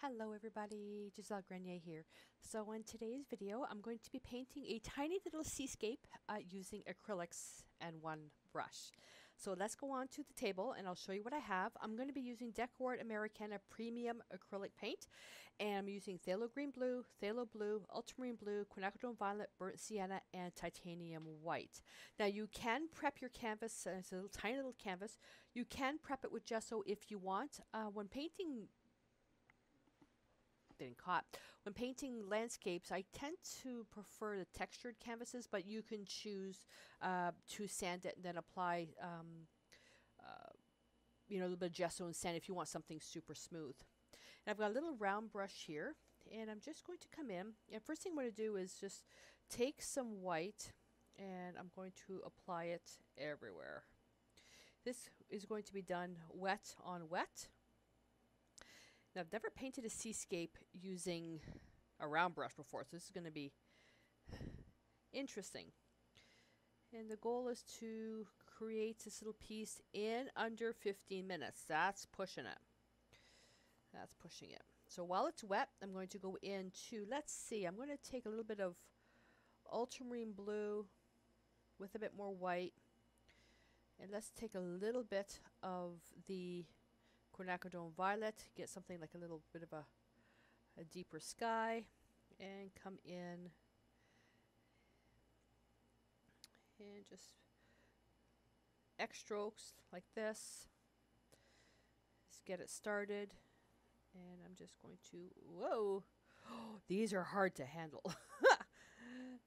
Hello everybody, Gisele Grenier here. So in today's video, I'm going to be painting a tiny little seascape using acrylics and one brush. So let's go on to the table and I'll show you what I have. I'm going to be using Decor Americana Premium Acrylic Paint, and I'm using Phthalo Green Blue, Phthalo Blue, Ultramarine Blue, Quinacridone Violet, Burnt Sienna, and Titanium White. Now you can prep your canvas, it's a tiny little canvas. You can prep it with gesso if you want. When painting When painting landscapes, I tend to prefer the textured canvases, but you can choose to sand it and then apply, a little bit of gesso and sand if you want something super smooth. And I've got a little round brush here, and I'm just going to come in. And first thing I'm going to do is just take some white, and I'm going to apply it everywhere. This is going to be done wet on wet. Now, I've never painted a seascape using a round brush before, so this is going to be interesting. And the goal is to create this little piece in under 15 minutes. That's pushing it. That's pushing it. So while it's wet, I'm going to go into, let's see, I'm going to take a little bit of ultramarine blue with a bit more white. And let's take a little bit of the Quinacridone Violet, get something like a little bit of a deeper sky, and come in and just X strokes like this. Just get it started, and I'm just going to, whoa, these are hard to handle.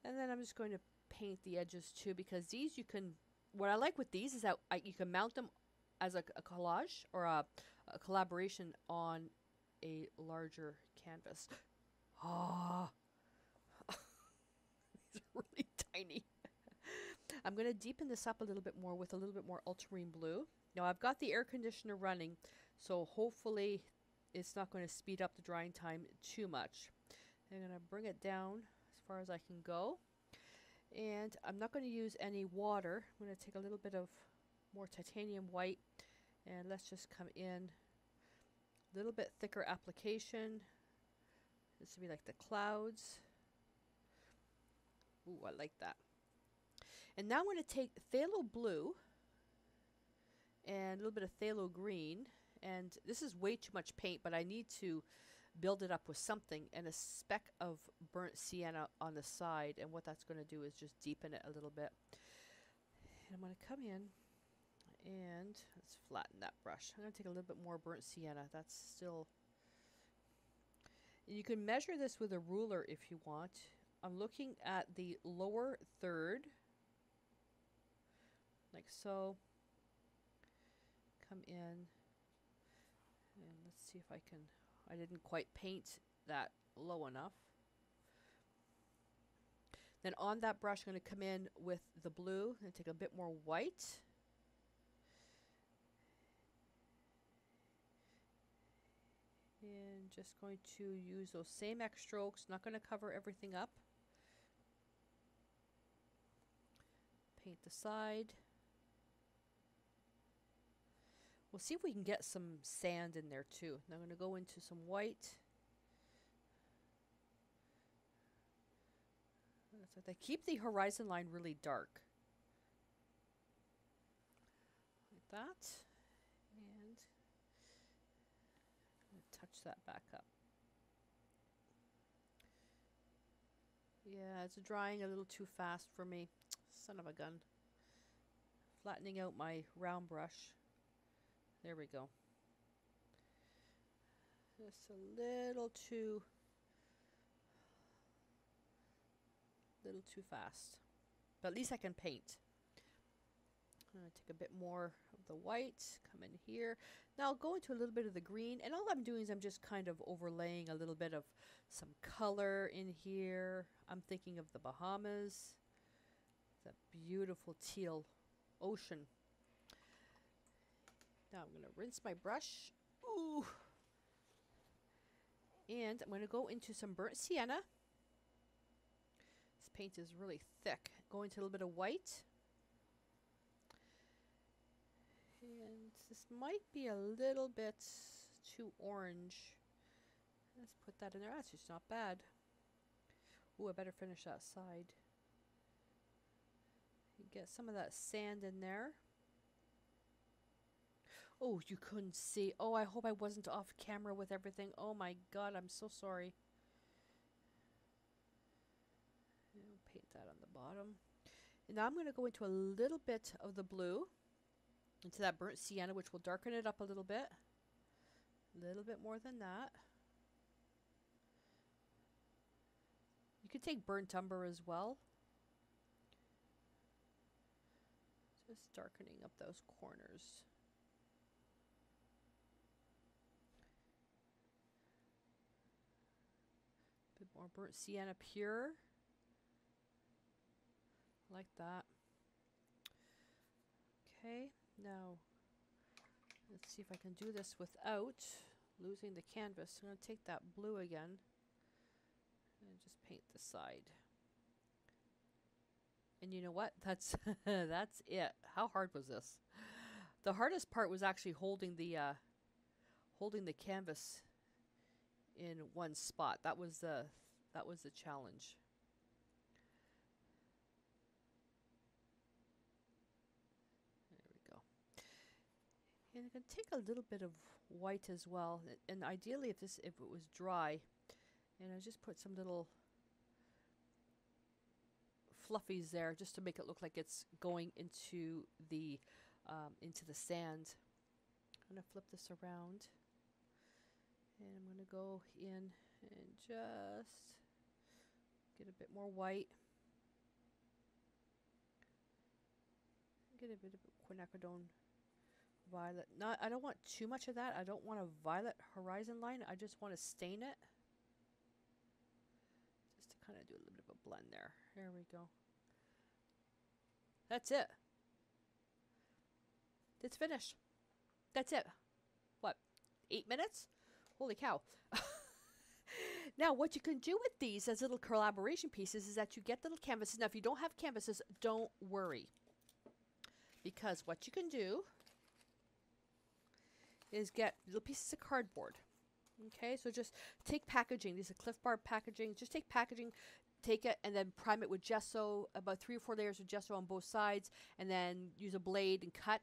And then I'm just going to paint the edges too, because these you can, what I like with these is that you can mount them as a collage or a collaboration on a larger canvas. Ah, these are really tiny. I'm going to deepen this up a little bit more with a little bit more ultramarine blue. Now I've got the air conditioner running, so hopefully it's not going to speed up the drying time too much. I'm going to bring it down as far as I can go. And I'm not going to use any water. I'm going to take a little bit of more titanium white, and let's just come in a little bit thicker application. This would be like the clouds. Ooh, I like that. And now I'm going to take phthalo blue and a little bit of phthalo green, and this is way too much paint, but I need to build it up with something, and a speck of burnt sienna on the side, and what that's going to do is just deepen it a little bit. And I'm going to come in and let's flatten that brush. I'm going to take a little bit more burnt sienna. That's still... And you can measure this with a ruler if you want. I'm looking at the lower third, like so. Come in, and let's see if I can... I didn't quite paint that low enough. Then on that brush, I'm going to come in with the blue and take a bit more white. And just going to use those same X strokes, not going to cover everything up. Paint the side. We'll see if we can get some sand in there too. Now I'm going to go into some white. That's like that. Keep the horizon line really dark. Like that. And touch that back up. Yeah, it's drying a little too fast for me. Son of a gun. Flattening out my round brush. There we go. Just a little too fast. But at least I can paint. I'm going to take a bit more of the white, come in here. Now I'll go into a little bit of the green, and all I'm doing is I'm just kind of overlaying a little bit of some color in here. I'm thinking of the Bahamas. That beautiful teal ocean. Now I'm going to rinse my brush. Ooh! And I'm going to go into some burnt sienna. This paint is really thick. Go into a little bit of white. And this might be a little bit too orange. Let's put that in there. That's just not bad. Ooh, I better finish that side. Get some of that sand in there. Oh, you couldn't see. Oh, I hope I wasn't off camera with everything. Oh my god, I'm so sorry. I'll paint that on the bottom. And now I'm going to go into a little bit of the blue, into that burnt sienna, which will darken it up a little bit. A little bit more than that. You could take burnt umber as well. Just darkening up those corners. A bit more burnt sienna pure. Like that. Okay, now let's see if I can do this without losing the canvas. I'm going to take that blue again and just paint the side. And you know what? That's that's it. How hard was this? The hardest part was actually holding the canvas in one spot. That was the challenge. There we go. And I can take a little bit of white as well. And ideally, if it was dry, and I just put some little fluffies there just to make it look like it's going into the sand. I'm going to flip this around, and I'm going to go in and just get a bit more white. Get a bit of quinacridone violet. I don't want too much of that. I don't want a violet horizon line. I just want to stain it. Just to kind of do a little bit of a blend there. There we go. That's it. It's finished. That's it. What? 8 minutes? Holy cow. Now, what you can do with these as little collaboration pieces is that you get little canvases. Now, if you don't have canvases, don't worry. Because what you can do is get little pieces of cardboard. Okay, so just take packaging. These are Cliff Bar packaging. Just take packaging, take it, and then prime it with gesso, about 3 or 4 layers of gesso on both sides, and then use a blade and cut.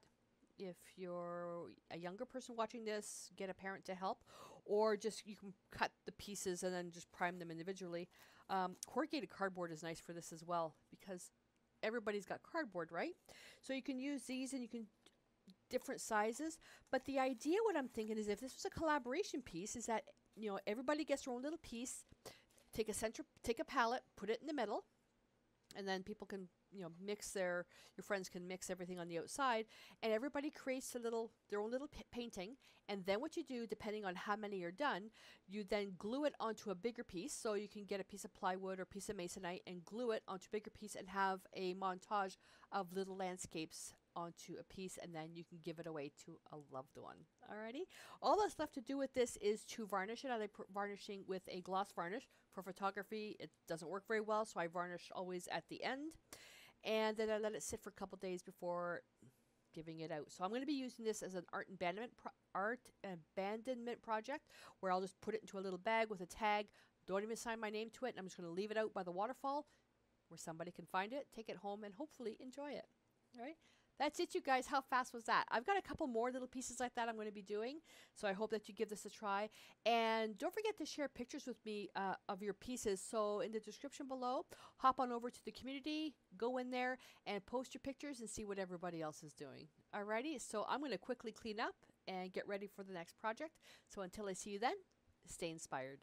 If you're a younger person watching this, get a parent to help, or just you can cut the pieces and then just prime them individually. Corrugated cardboard is nice for this as well because everybody's got cardboard, right? So you can use these, and you can different sizes. But the idea, what I'm thinking is, if this was a collaboration piece, is that everybody gets their own little piece. Take a palette, put it in the middle, and then people can mix your friends can mix everything on the outside, and everybody creates their own little painting. And then what you do, depending on how many are done, you then glue it onto a bigger piece. So you can get a piece of plywood or a piece of masonite and glue it onto a bigger piece and have a montage of little landscapes onto a piece, and then you can give it away to a loved one. Alrighty, all that's left to do with this is to varnish it. I like varnishing with a gloss varnish. For photography, it doesn't work very well, so I varnish always at the end, and then I let it sit for a couple days before giving it out. So I'm going to be using this as an art abandonment project, where I'll just put it into a little bag with a tag. Don't even sign my name to it, and I'm just going to leave it out by the waterfall where somebody can find it, take it home, and hopefully enjoy it. All right. That's it, you guys. How fast was that? I've got a couple more little pieces like that I'm going to be doing, so I hope that you give this a try. And don't forget to share pictures with me of your pieces. So in the description below, hop on over to the community, go in there, and post your pictures and see what everybody else is doing. Alrighty, so I'm going to quickly clean up and get ready for the next project. So until I see you then, stay inspired.